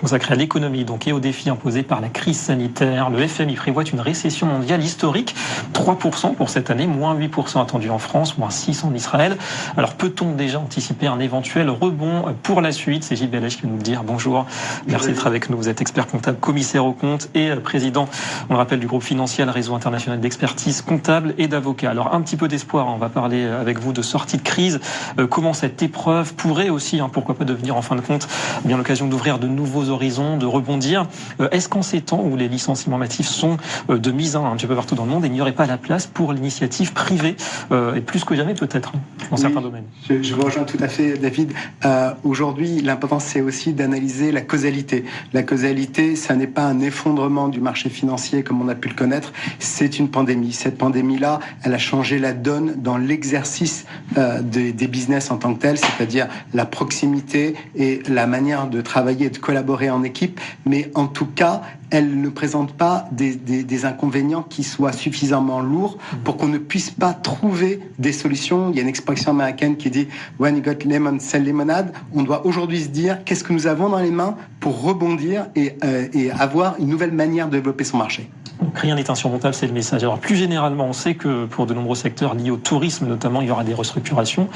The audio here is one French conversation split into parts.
consacré à l'économie donc, et aux défis imposés par la crise sanitaire. Le FMI prévoit une récession mondiale historique, 3% pour cette année, moins 8% attendu en France, moins 6% en Israël. Alors peut-on déjà anticiper un éventuel rebond pour la suite? C'est Gilles Bellèche qui va nous le dire. Bonjour, merci d'être avec nous. Vous êtes expert comptable, commissaire aux comptes et président, on le rappelle, du groupe financier, le réseau international d'expertise comptable et d'avocats. Alors un petit peu d'espoir, on va parler avec vous de sortie de crise. Comment cette épreuve pourrait aussi, pourquoi pas devenir en fin de compte bien l'occasion d'ouvrir de nouveaux horizons, de rebondir. Est-ce qu'en ces temps où les licenciements massifs sont de mise un petit peu partout dans le monde, il n'y aurait pas la place pour l'initiative privée et plus que jamais peut-être dans certains domaines? Je vous rejoins tout à fait, David. Aujourd'hui, l'important c'est aussi d'analyser la causalité. La causalité, ça n'est pas un effondrement du marché financier comme on a pu le connaître, c'est une pandémie. Cette pandémie-là, elle a changé la donne dans l'exercice des business en tant que tel, c'est-à-dire la proximité et la manière de travailler et de collaborer en équipe, mais en tout cas, elle ne présente pas des inconvénients qui soient suffisamment lourds pour qu'on ne puisse pas trouver des solutions. Il y a une expression américaine qui dit « When you got lemon, sell lemonade ». On doit aujourd'hui se dire qu'est-ce que nous avons dans les mains pour rebondir et avoir une nouvelle manière de développer son marché. Donc rien n'est insurmontable, c'est le message. Alors plus généralement, on sait que pour de nombreux secteurs liés au tourisme notamment, il y aura des restructurations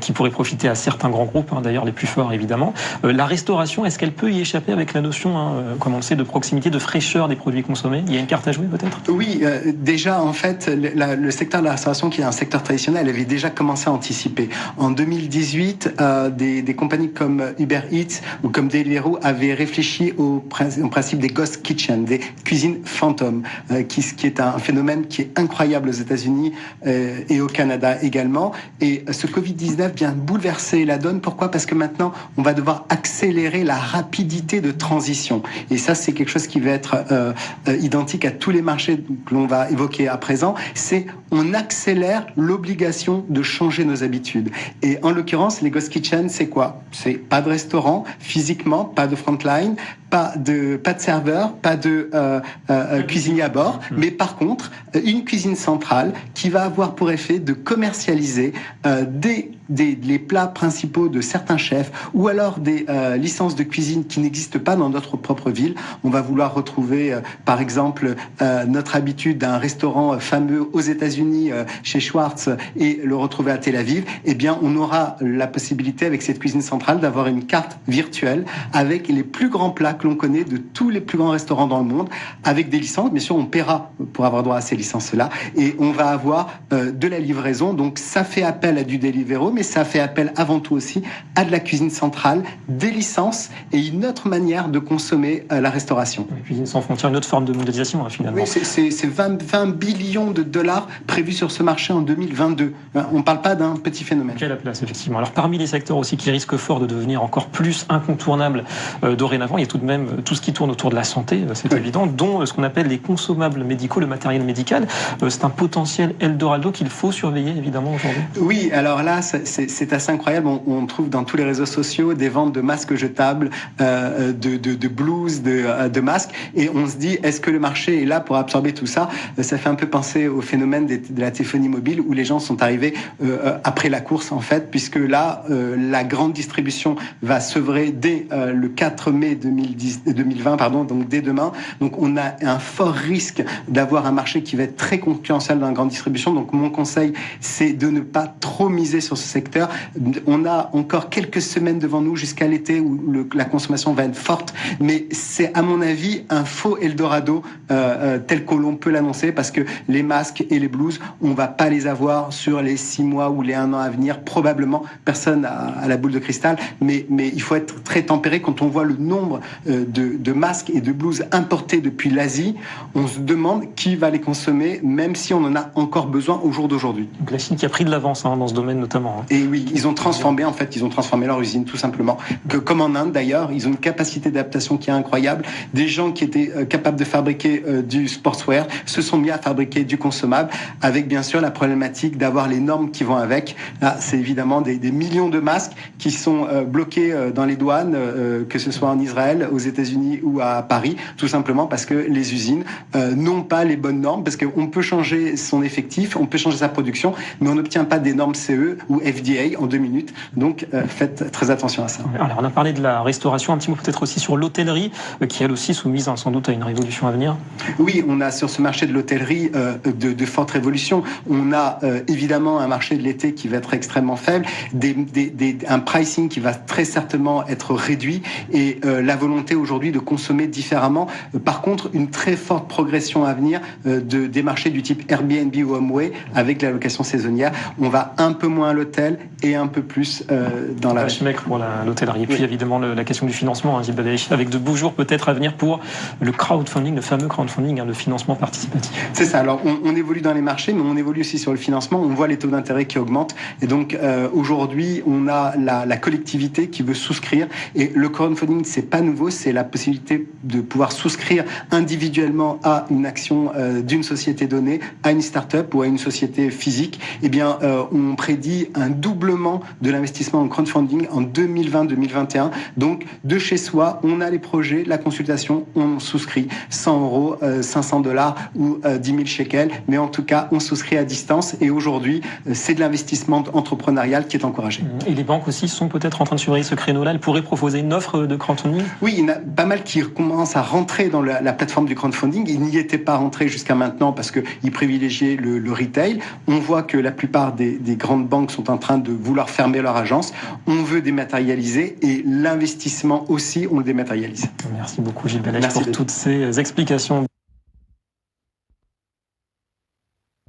qui pourraient profiter à certains grands groupes, d'ailleurs les plus forts évidemment. La restauration, est-ce qu'elle peut y échapper avec la notion, comme on le sait, de proximité, de fraîcheur des produits consommés? Il y a une carte à jouer peut-être? Oui, déjà en fait, le secteur de la restauration, qui est un secteur traditionnel, avait déjà commencé à anticiper. En 2018, des compagnies comme Uber Eats ou comme Deliveroo avaient réfléchi au principe des ghost kitchen, des cuisines fantômes. Qui est un phénomène qui est incroyable aux États-Unis et au Canada également. Et ce Covid-19 vient bouleverser la donne. Pourquoi? Parce que maintenant, on va devoir accélérer la rapidité de transition. Et ça, c'est quelque chose qui va être identique à tous les marchés que l'on va évoquer à présent. C'est on accélère l'obligation de changer nos habitudes. Et en l'occurrence, les ghost kitchen, c'est quoi? C'est pas de restaurant physiquement, pas de frontline, pas de serveur, pas de cuisinier à bord, mais par contre, une cuisine centrale qui va avoir pour effet de commercialiser les plats principaux de certains chefs ou alors des licences de cuisine qui n'existent pas dans notre propre ville. On va vouloir retrouver, par exemple, notre habitude d'un restaurant fameux aux États-Unis chez Schwartz et le retrouver à Tel Aviv. Eh bien, on aura la possibilité avec cette cuisine centrale d'avoir une carte virtuelle avec les plus grands plats que l'on connaît de tous les plus grands restaurants dans le monde, avec des licences. Bien sûr, on paiera pour avoir droit à ces licences-là et on va avoir de la livraison. Donc, ça fait appel à du Deliveroo, mais ça fait appel avant tout aussi à de la cuisine centrale, des licences et une autre manière de consommer la restauration. La cuisine sans frontières, une autre forme de mondialisation finalement. Oui, c'est 20 billions de dollars prévus sur ce marché en 2022. On ne parle pas d'un petit phénomène. Quelle place, effectivement. Alors parmi les secteurs aussi qui risquent fort de devenir encore plus incontournables dorénavant, il y a tout de même tout ce qui tourne autour de la santé, c'est évident, dont ce qu'on appelle les consommables médicaux, le matériel médical. C'est un potentiel Eldorado qu'il faut surveiller évidemment aujourd'hui. Oui, alors là, c'est assez incroyable. On trouve dans tous les réseaux sociaux des ventes de masques jetables, de blouses, de masques, et on se dit, est-ce que le marché est là pour absorber tout ça? Ça fait un peu penser au phénomène de la téléphonie mobile où les gens sont arrivés après la course en fait, puisque là, la grande distribution va s'œuvrer dès le 4 mai 2020, donc dès demain. Donc on a un fort risque d'avoir un marché qui va être très concurrentiel dans la grande distribution. Donc mon conseil, c'est de ne pas trop miser sur ce secteur. On a encore quelques semaines devant nous jusqu'à l'été où la consommation va être forte, mais c'est à mon avis un faux Eldorado tel que l'on peut l'annoncer, parce que les masques et les blouses, on va pas les avoir sur les 6 mois ou les 1 an à venir, probablement. Personne à la boule de cristal, mais il faut être très tempéré. Quand on voit le nombre de masques et de blouses importés depuis l'Asie, on se demande qui va les consommer, même si on en a encore besoin au jour d'aujourd'hui. Donc la Chine qui a pris de l'avance dans ce domaine notamment. Et oui, ils ont transformé leur usine tout simplement. Comme en Inde d'ailleurs, ils ont une capacité d'adaptation qui est incroyable. Des gens qui étaient capables de fabriquer du sportswear se sont mis à fabriquer du consommable, avec bien sûr la problématique d'avoir les normes qui vont avec. Là, c'est évidemment des millions de masques qui sont bloqués dans les douanes, que ce soit en Israël, aux États-Unis ou à Paris, tout simplement parce que les usines n'ont pas les bonnes normes, parce qu'on peut changer son effectif, on peut changer sa production, mais on n'obtient pas des normes CE ou FDA en 2 minutes. Donc, faites très attention à ça. Alors, on a parlé de la restauration, un petit mot peut-être aussi sur l'hôtellerie, qui elle aussi soumise sans doute à une révolution à venir. Oui, on a sur ce marché de l'hôtellerie de fortes révolutions. On a évidemment un marché de l'été qui va être extrêmement faible, un pricing qui va très certainement être réduit et la volonté aujourd'hui de consommer différemment. Par contre, une très forte progression à venir des marchés du type Airbnb ou HomeAway avec la location saisonnière. On va un peu moins à l'hôtel et un peu plus dans la... Mec pour l'hôtellerie. Et puis évidemment la question du financement, Gilles Ballet, avec de beaux jours peut-être à venir pour le crowdfunding, le fameux crowdfunding, le financement participatif. C'est ça. Alors on évolue dans les marchés, mais on évolue aussi sur le financement. On voit les taux d'intérêt qui augmentent. Et donc aujourd'hui, on a la collectivité qui veut souscrire. Et le crowdfunding, c'est pas nouveau, c'est la possibilité de pouvoir souscrire individuellement à une action d'une société donnée, à une start-up ou à une société physique. Eh bien, on prédit un doublement de l'investissement en crowdfunding en 2020-2021. Donc, de chez soi, on a les projets, la consultation, on souscrit 100 euros, 500 $, ou 10 000 shekels. Mais en tout cas, on souscrit à distance. Et aujourd'hui, c'est de l'investissement entrepreneurial qui est encouragé. Et les banques aussi sont peut-être en train de surveiller ce créneau-là. Elles pourraient proposer une offre de crowdfunding? Oui, il y en a pas mal qui commencent à rentrer dans la plateforme du crowdfunding. Ils n'y étaient pas rentrés jusqu'à maintenant parce qu'ils privilégiaient le retail. On voit que la plupart des grandes banques sont en train de vouloir fermer leur agence. On veut dématérialiser et l'investissement aussi, on le dématérialise. Merci beaucoup Gilles Ballet pour toutes ces explications.